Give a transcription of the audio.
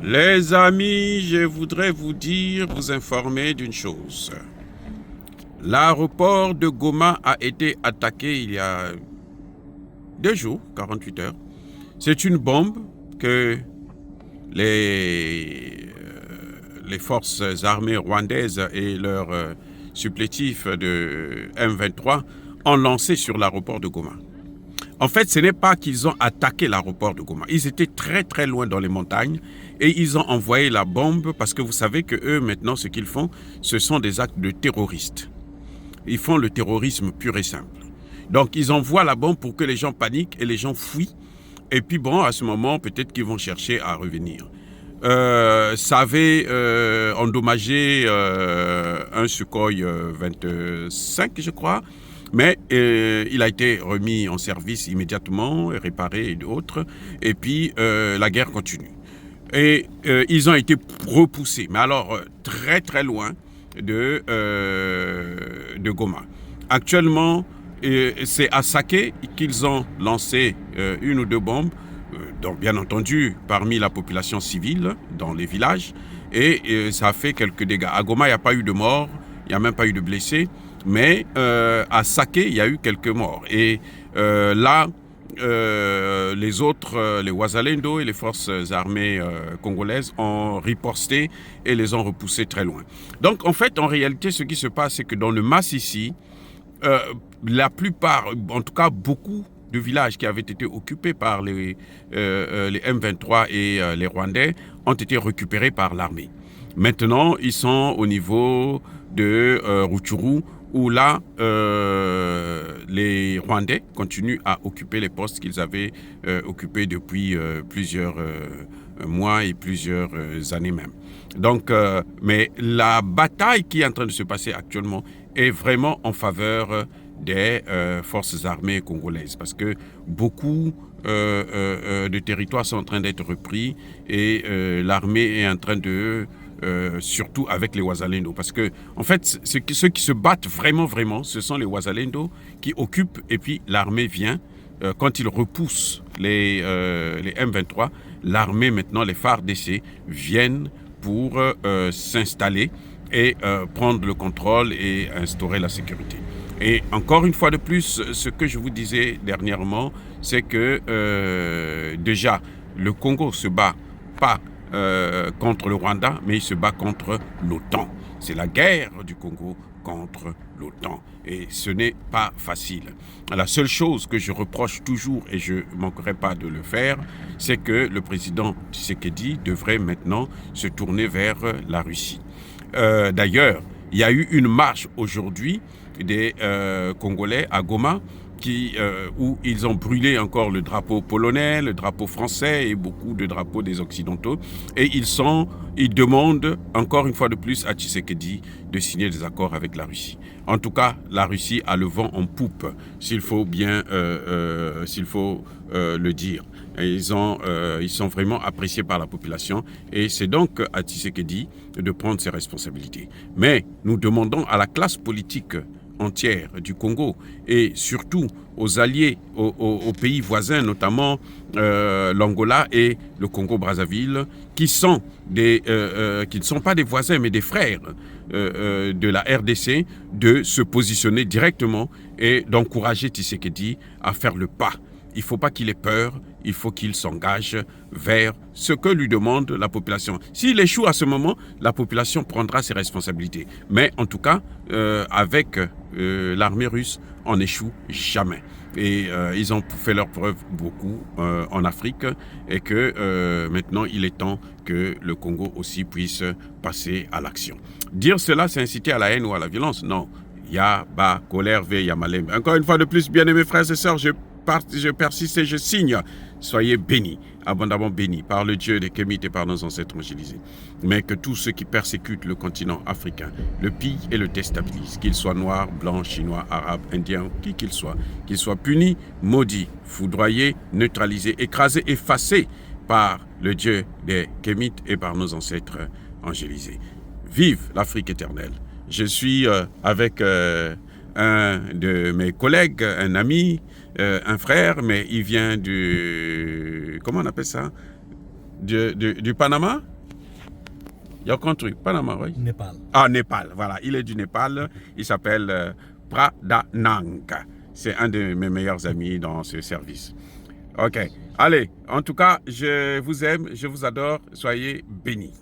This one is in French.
Les amis, je voudrais vous informer d'une chose. L'aéroport de Goma a été attaqué il y a 2 jours, 48 heures. C'est une bombe que les forces armées rwandaises et leurs supplétifs de M23 ont lancé sur l'aéroport de Goma. En fait, ce n'est pas qu'ils ont attaqué l'aéroport de Goma. Ils étaient très très loin dans les montagnes et ils ont envoyé la bombe parce que vous savez que eux maintenant ce qu'ils font, ce sont des actes de terroristes. Ils font le terrorisme pur et simple. Donc ils envoient la bombe pour que les gens paniquent et les gens fuient. Et puis bon, à ce moment, peut-être qu'ils vont chercher à revenir. Ça avait endommagé un Sukhoi 25, je crois. Mais il a été remis en service immédiatement, réparé et d'autres. Et puis la guerre continue. Et ils ont été repoussés, mais alors très très loin de Goma. Actuellement, c'est à Sake qu'ils ont lancé 1 ou 2 bombes, donc bien entendu parmi la population civile dans les villages. Et ça a fait quelques dégâts. À Goma, il n'y a pas eu de morts, il n'y a même pas eu de blessés. Mais à Sake, il y a eu quelques morts. Et là, les autres, les Wazalendo et les forces armées congolaises ont riposté et les ont repoussés très loin. Donc en fait, en réalité, ce qui se passe, c'est que dans le Masisi, la plupart, en tout cas beaucoup de villages qui avaient été occupés par les M23 et les Rwandais ont été récupérés par l'armée. Maintenant, ils sont au niveau de Rutshuru, où là, les Rwandais continuent à occuper les postes qu'ils avaient occupés depuis plusieurs mois et plusieurs années même. Donc, mais la bataille qui est en train de se passer actuellement est vraiment en faveur des forces armées congolaises, parce que beaucoup de territoires sont en train d'être repris et l'armée est en train de... surtout avec les Wazalendo, parce que en fait ceux qui se battent vraiment, ce sont les Wazalendo qui occupent, et puis l'armée vient quand ils repoussent les M23. L'armée maintenant, les FARDC viennent pour s'installer et prendre le contrôle et instaurer la sécurité. Et encore une fois de plus, ce que je vous disais dernièrement, c'est que déjà le Congo se bat pas contre le Rwanda, mais il se bat contre l'OTAN. C'est la guerre du Congo contre l'OTAN. Et ce n'est pas facile. La seule chose que je reproche toujours, et je ne manquerai pas de le faire, c'est que le président Tshisekedi devrait maintenant se tourner vers la Russie. D'ailleurs, il y a eu une marche aujourd'hui des Congolais à Goma, où ils ont brûlé encore le drapeau polonais, le drapeau français et beaucoup de drapeaux des Occidentaux. Et ils demandent encore une fois de plus à Tshisekedi de signer des accords avec la Russie. En tout cas, la Russie a le vent en poupe, s'il faut bien, le dire. Et ils sont vraiment appréciés par la population, et c'est donc à Tshisekedi de prendre ses responsabilités. Mais nous demandons à la classe politique entière du Congo et surtout aux alliés, aux pays voisins, notamment l'Angola et le Congo-Brazzaville, qui ne sont pas des voisins mais des frères de la RDC, de se positionner directement et d'encourager Tshisekedi à faire le pas. Il ne faut pas qu'il ait peur, il faut qu'il s'engage vers ce que lui demande la population. S'il échoue à ce moment, la population prendra ses responsabilités. Mais en tout cas, avec l'armée russe, on n'échoue jamais. Et ils ont fait leur preuve beaucoup en Afrique, et que maintenant, il est temps que le Congo aussi puisse passer à l'action. Dire cela, c'est inciter à la haine ou à la violence? Non. Yaba, colère, Yamalem. Encore une fois de plus, bien-aimés frères et sœurs, je persiste et je signe. Soyez bénis, abondamment bénis par le Dieu des Kémites et par nos ancêtres angélisés. Mais que tous ceux qui persécutent le continent africain le pillent et le déstabilisent, qu'ils soient noirs, blancs, chinois, arabes, indiens, qui qu'ils soient punis, maudits, foudroyés, neutralisés, écrasés, effacés par le Dieu des Kémites et par nos ancêtres angélisés. Vive l'Afrique éternelle. Je suis avec un de mes collègues, un ami, un frère, mais il vient du... Comment on appelle ça? Du Panama? Il y a aucun truc. Panama, oui. Népal. Ah, Népal, voilà. Il est du Népal. Il s'appelle Pradhanank. C'est un de mes meilleurs amis dans ce service. Ok. Allez, en tout cas, je vous aime, je vous adore. Soyez bénis.